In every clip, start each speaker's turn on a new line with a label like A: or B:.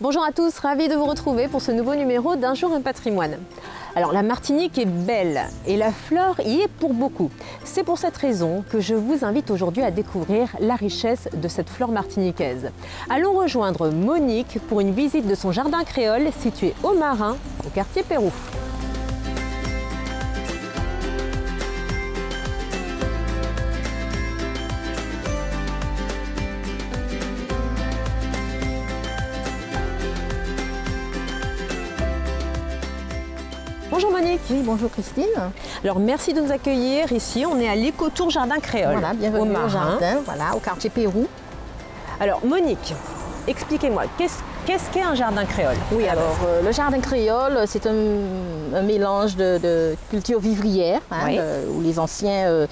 A: Bonjour à tous, ravie de vous retrouver pour ce nouveau numéro d'Un jour un patrimoine. Alors la Martinique est belle et la flore y est pour beaucoup. C'est pour cette raison que je vous invite aujourd'hui à découvrir la richesse de cette flore martiniquaise. Allons rejoindre Monique pour une visite de son jardin créole situé au Marin, au quartier Pérou. Bonjour Monique.
B: Oui, bonjour Christine.
A: Alors merci de nous accueillir ici. On est à l'Écotour Jardin Créole.
B: Voilà, bienvenue au jardin, voilà, au quartier Pérou.
A: Alors Monique, expliquez-moi, qu'est-ce qu'est un jardin créole?
B: Oui, alors le jardin créole, c'est un mélange de culture vivrière, hein,
A: Oui.
B: Où les anciens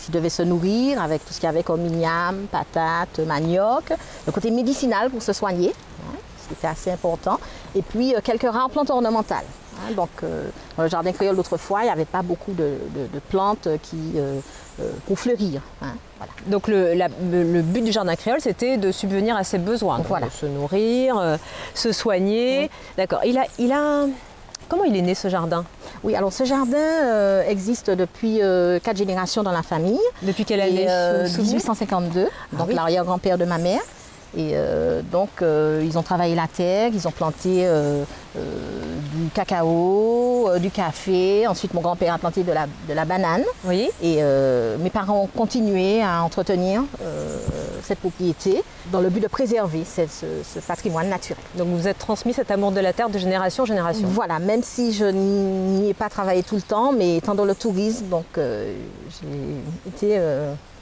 B: devaient se nourrir avec tout ce qu'il y avait comme igname, patates, manioc. Le côté médicinal pour se soigner, hein, c'était assez important. Et puis quelques rares plantes ornementales. Hein, donc, dans le jardin créole d'autrefois, il n'y avait pas beaucoup de plantes pour fleurir. Hein, voilà.
A: Donc le but du jardin créole, c'était de subvenir à ses besoins, donc,
B: Voilà.
A: de se nourrir, se soigner. Oui. D'accord. Comment il est né ce jardin?
B: Oui, alors ce jardin existe depuis 4 générations dans la famille.
A: Depuis quelle année?
B: 1852, donc
A: oui.
B: l'arrière-grand-père de ma mère. Et donc ils ont travaillé la terre, ils ont planté du cacao, du café. Ensuite mon grand-père a planté de la banane.
A: Oui.
B: Et mes parents ont continué à entretenir cette propriété dans le but de préserver ce patrimoine naturel.
A: Donc vous êtes transmis cet amour de la terre de génération en génération.
B: Voilà, même si je n'y ai pas travaillé tout le temps, mais étant dans le tourisme, donc j'ai été,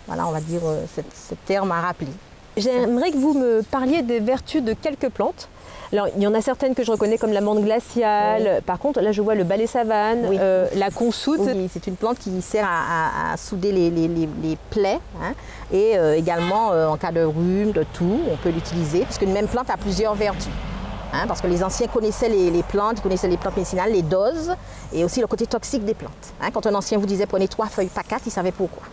B: voilà, on va dire, cette terre m'a rappelé.
A: J'aimerais que vous me parliez des vertus de quelques plantes. Alors, il y en a certaines que je reconnais comme l'amande glaciale. Oui. Par contre, là, je vois le balai savane, oui. La consoude.
B: Oui, c'est une plante qui sert à souder les plaies. Hein, et également, en cas de rhume, de toux, on peut l'utiliser. Parce qu'une même plante a plusieurs vertus. Hein, parce que les anciens connaissaient les plantes, ils connaissaient les plantes médicinales, les doses, et aussi le côté toxique des plantes. Hein, quand un ancien vous disait prenez 3 feuilles, pas 4, il savait pourquoi.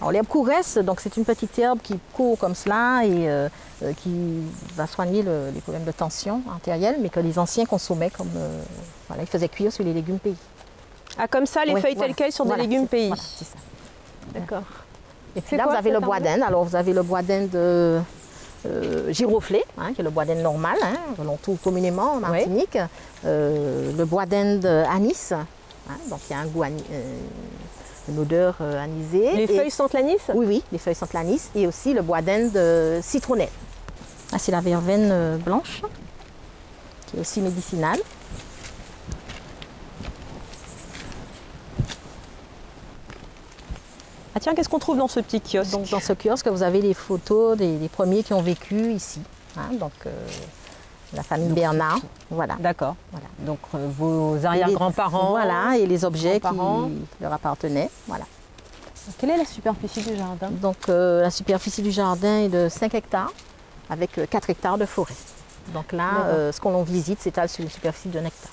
B: Alors l'herbe couresse, donc c'est une petite herbe qui court comme cela et qui va soigner les problèmes de tension artérielle, mais que les anciens consommaient comme, voilà, ils faisaient cuire sur les légumes pays.
A: Ah, comme ça, les feuilles telles quelles sur des légumes pays.
B: Voilà, c'est ça.
A: D'accord.
B: Et puis là, vous avez le bois d'Inde. Alors vous avez le bois d'Inde giroflé, hein, qui est le bois d'Inde normal, hein, que l'on trouve communément en Martinique. Oui. Le bois d'Inde anis, hein, donc il y a un goût une odeur anisée.
A: Les feuilles sentent l'anis?
B: Oui, oui, les feuilles sentent l'anis. Et aussi le bois d'Inde citronnelle. Là, c'est la verveine blanche, qui est aussi médicinale.
A: Ah tiens, qu'est-ce qu'on trouve dans ce petit kiosque?
B: Donc, dans ce kiosque, vous avez les photos des premiers qui ont vécu ici. Hein, donc, la famille Bernard, voilà.
A: D'accord. Voilà. Donc vos arrière-grands-parents.
B: Voilà, et les objets qui leur appartenaient. Voilà.
A: Quelle est la superficie du jardin?
B: Donc la superficie du jardin est de 5 hectares, avec 4 hectares de forêt. Donc là, ce qu'on visite s'étale sur une superficie d'1 hectare.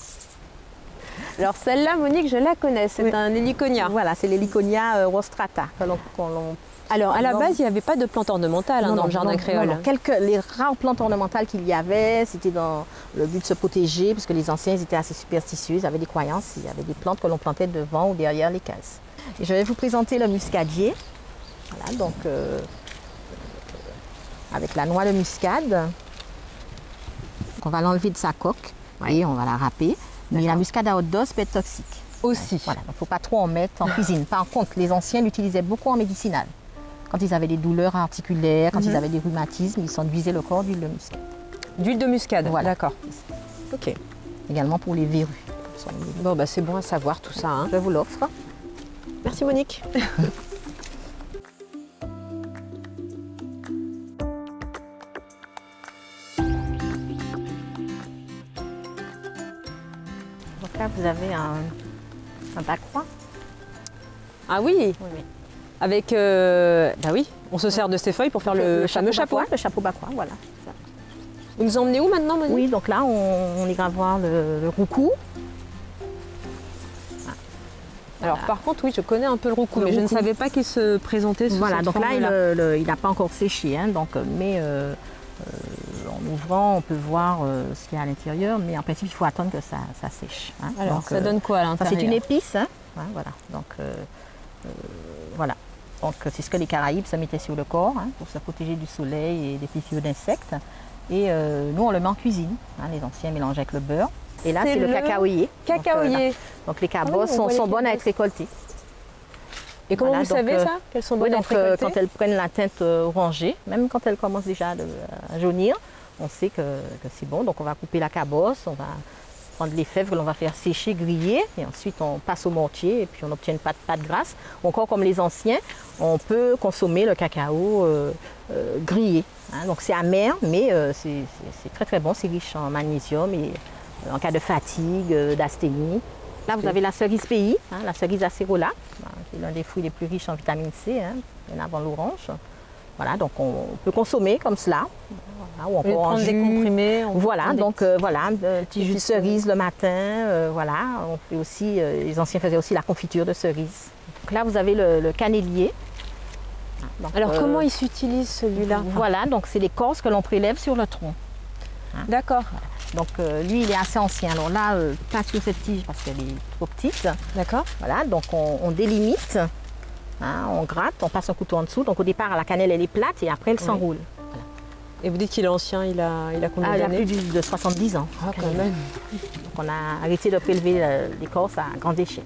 A: Alors celle-là, Monique, je la connais, c'est un héliconia.
B: Voilà, c'est l'héliconia rostrata que l'on
A: Alors, à la base, il n'y avait pas de plantes ornementales dans le jardin créole.
B: Non. Les rares plantes ornementales qu'il y avait, c'était dans le but de se protéger, parce que les anciens ils étaient assez superstitieux, ils avaient des croyances, il y avait des plantes que l'on plantait devant ou derrière les cases. Et je vais vous présenter le muscadier. Voilà, donc avec la noix de muscade. On va l'enlever de sa coque, et on va la râper. Mais la muscade à haute dose peut être toxique.
A: Aussi.
B: Voilà, donc il ne faut pas trop en mettre en cuisine. Par contre, les anciens l'utilisaient beaucoup en médicinal. Quand ils avaient des douleurs articulaires, quand ils avaient des rhumatismes, ils s'enduisaient le corps d'huile de muscade.
A: D'huile de muscade,
B: voilà.
A: D'accord. Ok.
B: Également pour les verrues.
A: Bon, bah, c'est bon à savoir tout ça. Hein.
B: Je vous l'offre.
A: Merci Monique.
B: Donc là, vous avez un bacroix.
A: Ah oui,
B: Oui, oui.
A: Avec, bah oui, on se sert de ces feuilles pour faire le fameux chapeau.
B: Le chapeau bacroix, voilà.
A: Vous nous emmenez où maintenant, Monique?
B: Oui, donc là, on ira voir le roucou.
A: Alors par contre, oui, je connais un peu le roucou, mais je ne savais pas qu'il se présentait sous
B: Voilà,
A: cette
B: donc là,
A: forme-là.
B: il n'a pas encore séché, hein, donc, mais ouvrant, on peut voir ce qu'il y a à l'intérieur, mais en principe, il faut attendre que ça sèche. Hein.
A: Alors,
B: donc,
A: ça donne quoi à l'intérieur?
B: C'est une épice, hein. Hein, voilà. Donc, voilà. Donc, c'est ce que les Caraïbes se mettaient sur le corps hein, pour se protéger du soleil et des piqûres d'insectes. Et nous, on le met en cuisine. Hein, les anciens mélangeaient avec le beurre. Et là, c'est le cacaoyer.
A: Cacaoyer.
B: Donc, les cabosses sont bonnes à être récoltées.
A: Et comment vous savez ça? Qu'elles sont bonnes à être récoltées?
B: Quand elles prennent la teinte orangée, même quand elles commencent déjà à jaunir, on sait que c'est bon. Donc, on va couper la cabosse, on va prendre les fèves que l'on va faire sécher, griller, et ensuite on passe au mortier et puis on obtient une pâte grasse. Ou encore comme les anciens, on peut consommer le cacao grillé. Hein. Donc c'est amer, mais c'est très très bon, c'est riche en magnésium et en cas de fatigue, d'asthénie. Là vous avez la cerise pays, hein, la cerise acérola, qui est l'un des fruits les plus riches en vitamine C, hein, bien avant l'orange. Voilà, donc on peut consommer comme cela. Voilà, ou on peut
A: prendre des comprimés.
B: Voilà, donc voilà, un petit jus de cerise le matin. Voilà, on fait aussi, les anciens faisaient aussi la confiture de cerise. Donc là, vous avez le canélier.
A: Donc, alors comment il s'utilise celui-là?
B: Voilà, donc c'est l'écorce que l'on prélève sur le tronc.
A: Hein. D'accord.
B: Donc lui, il est assez ancien. Alors là, pas sur cette tige parce qu'elle est trop petite.
A: D'accord.
B: Voilà, donc on délimite. Hein, on gratte, on passe un couteau en dessous. Donc au départ, la cannelle, elle est plate et après, elle s'enroule. Voilà.
A: Et vous dites qu'il est ancien, il a combien d'années?
B: Il a plus de 70 ans.
A: Ah, quand même.
B: Donc on a arrêté de prélever l'écorce à grande échelle.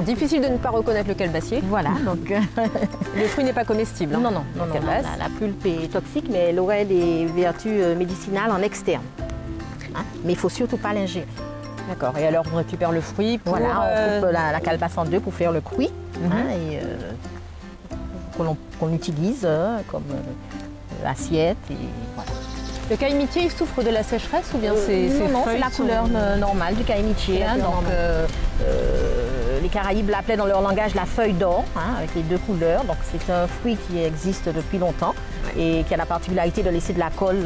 A: Difficile de ne pas reconnaître le calebassier.
B: Voilà, donc
A: le fruit n'est pas comestible. Hein,
B: non, la pulpe est toxique, mais elle aurait des vertus médicinales en externe. Hein, mais il ne faut surtout pas l'ingérer.
A: D'accord, et alors on récupère le fruit pour...
B: Voilà, on coupe la calebasse en deux pour faire le cuit, hein, et qu'on utilise comme assiette. Et, voilà.
A: Le caïmitier, il souffre de la sécheresse ou bien c'est
B: non, c'est la couleur normale du caïmitier. Hein, donc, les Caraïbes l'appelaient dans leur langage la feuille d'or, hein, avec les deux couleurs. Donc c'est un fruit qui existe depuis longtemps et qui a la particularité de laisser de la colle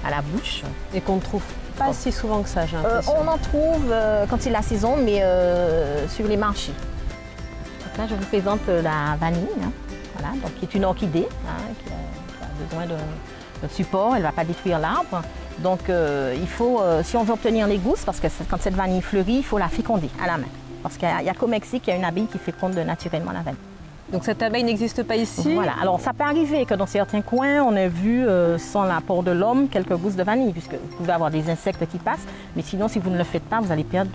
B: à la bouche.
A: Et qu'on ne trouve pas si souvent que ça, j'ai l'impression.
B: On en trouve quand c'est la saison, mais sur les marchés. Donc là, je vous présente la vanille, hein, voilà, donc, qui est une orchidée, hein, qui a besoin de support, elle ne va pas détruire l'arbre. Donc il faut, si on veut obtenir les gousses, parce que quand cette vanille fleurit, il faut la féconder à la main. Parce qu'il n'y a qu'au Mexique, il y a une abeille qui féconde naturellement la vanille.
A: Donc cette abeille n'existe pas ici?
B: Voilà, alors ça peut arriver que dans certains coins, on ait vu, sans l'apport de l'homme, quelques gousses de vanille, puisque vous pouvez avoir des insectes qui passent, mais sinon, si vous ne le faites pas, vous allez perdre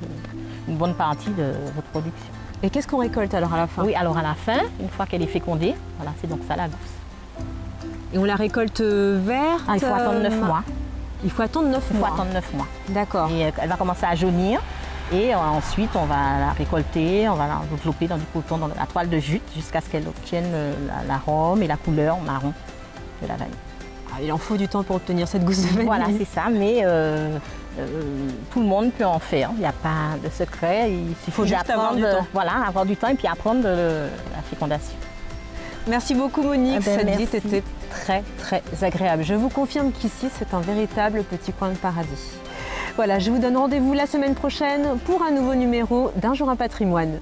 B: une bonne partie de votre production.
A: Et qu'est-ce qu'on récolte alors à la fin?
B: Oui, alors à la fin, une fois qu'elle est fécondée, voilà, c'est donc ça la gousse.
A: Et on la récolte verte?
B: Il faut attendre 9 mois.
A: Il faut attendre 9 mois?
B: Il faut attendre 9 mois.
A: D'accord.
B: Et elle va commencer à jaunir. Et ensuite, on va la récolter, on va la développer dans du coton, dans la toile de jute, jusqu'à ce qu'elle obtienne l'arôme et la couleur marron de la vanille.
A: Ah, il en faut du temps pour obtenir cette gousse de vanille.
B: Voilà, c'est ça, mais tout le monde peut en faire. Il n'y a pas de secret. Il suffit
A: juste avoir du temps.
B: Voilà, avoir du temps et puis apprendre la fécondation.
A: Merci beaucoup Monique, cette
B: merci.
A: visite était très très agréable. Je vous confirme qu'ici c'est un véritable petit coin de paradis. Voilà, je vous donne rendez-vous la semaine prochaine pour un nouveau numéro d'Un jour un patrimoine.